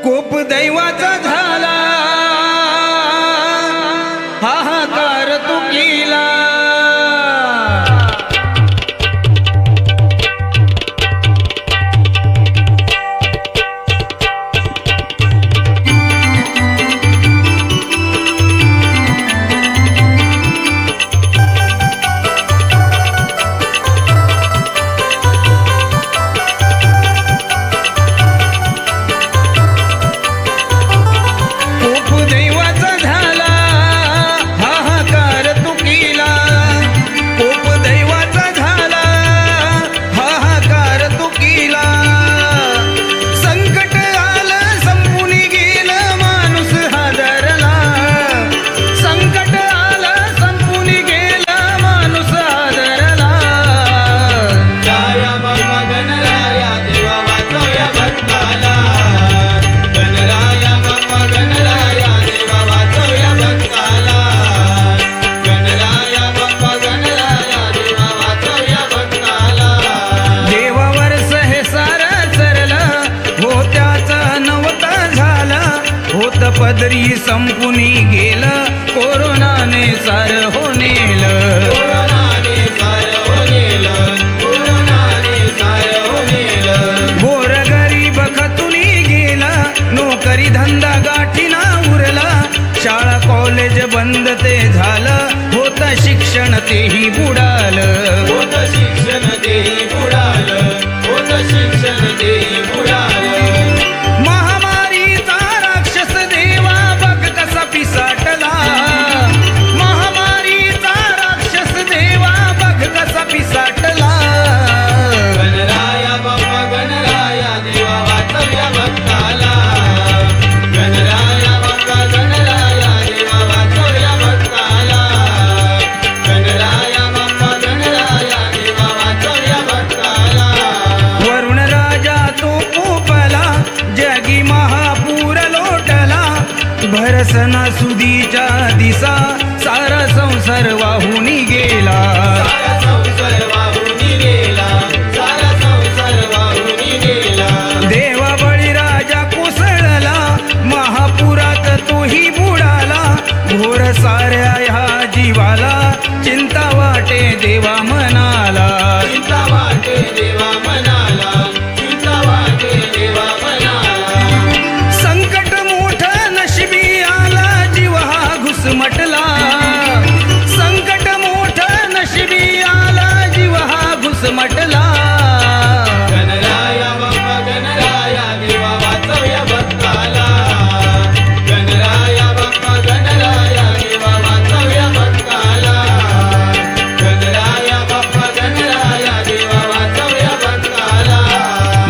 कोप दैवाचा झाला हाहाकार तू केला। पदरी संपुनी गेलं कोरोनाने सार हो नेलं। गोर गरीब खतुनी गेला नोकरी धंदा गाठीना उरला। शाळा कॉलेज बंद ते झालं होतं शिक्षण तेही बुडालं। सणासुदीच्या दिसा सारा संसार वाहुनी गेला। देवा बळीराजा कोसळला महापुरात तोही बुडाला। घोर साऱ्या ह्या जीवाला चिंता वाटे देवा मनाला। संकट मोठं नशिबी घुसमटला। संकट मोठं नशिबी आला जीव हा घुसमटला। गणराया बाप्पा गणराया देवा वाचवया भक्ताला। गणराया बाप्पा गणराया देवा वाचवया भक्ताला। गणराया बाप्पा गणराया देवा वाचवया भक्ताला।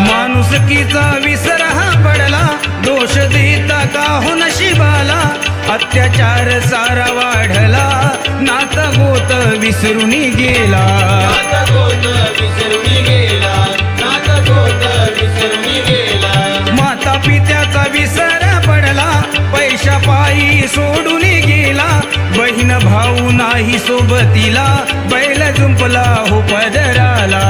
माणुसकीचा विसर हा पडला दोष देता का हो नशिबाला। अत्याचार सारा वाढला नात गोत विसरून गेला। माता पित्याचा विसर पडला पैशा पायी सोडून गेला। बहीण भाऊ नाही सोबतीला बैल जुंपला हो पदराला।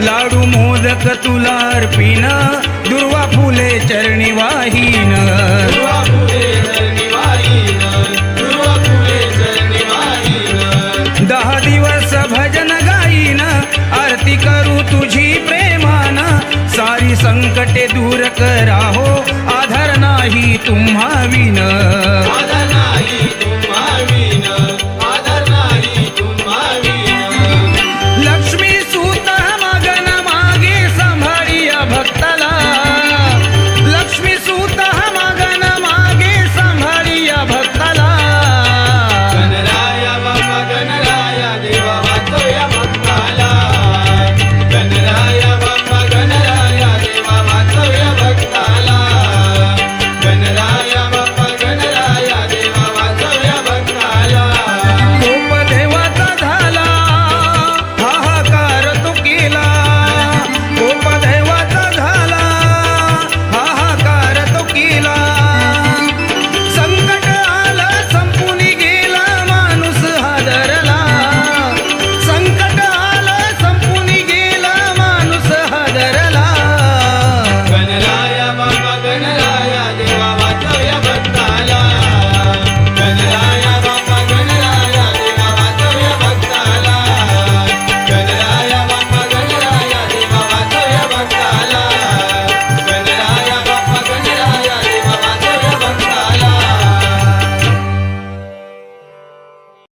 लाडू मोदक तुला अर्पीन दुर्वा फुले चरणी वाहीन। 10 दिवस भजन गाईन आरती करू तुझी प्रेमान। सारी संकटे दूर कराहो आधार नाही तुम्हा विन।